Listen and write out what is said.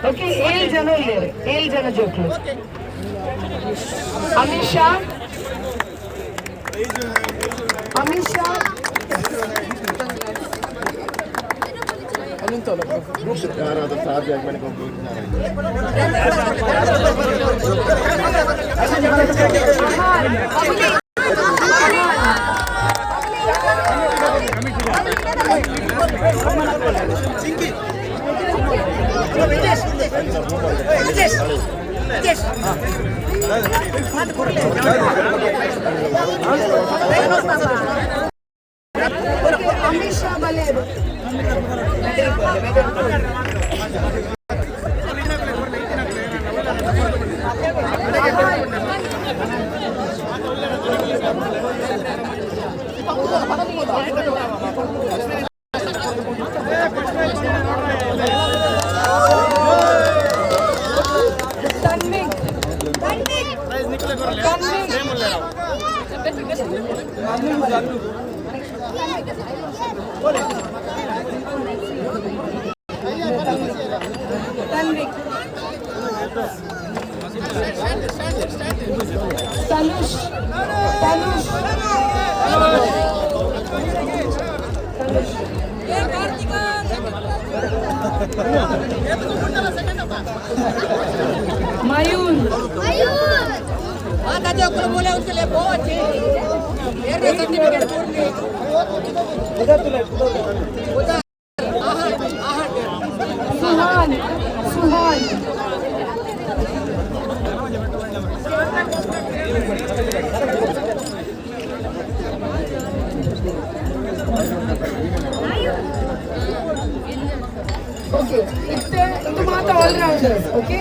Okay 7 ಜನ ಇದ್ದಾರೆ, 7 ಜನ ಜೋಕ್ಲು. ಅಮಿತ್ ಶಾ, ಅಮಿತ್ ಶಾ, ಅಮಿತ್ ಶಾ ಬಲೇರು ತನುಷ್ ತನುಷ್ मयूर माता जो को बोले उसके लिए बहुत अच्छे मेरे सर्टिफिकेट पूरी उधर उधर सुहान सुहान ओके इतने तुम आता ऑल राउंडर्स ओके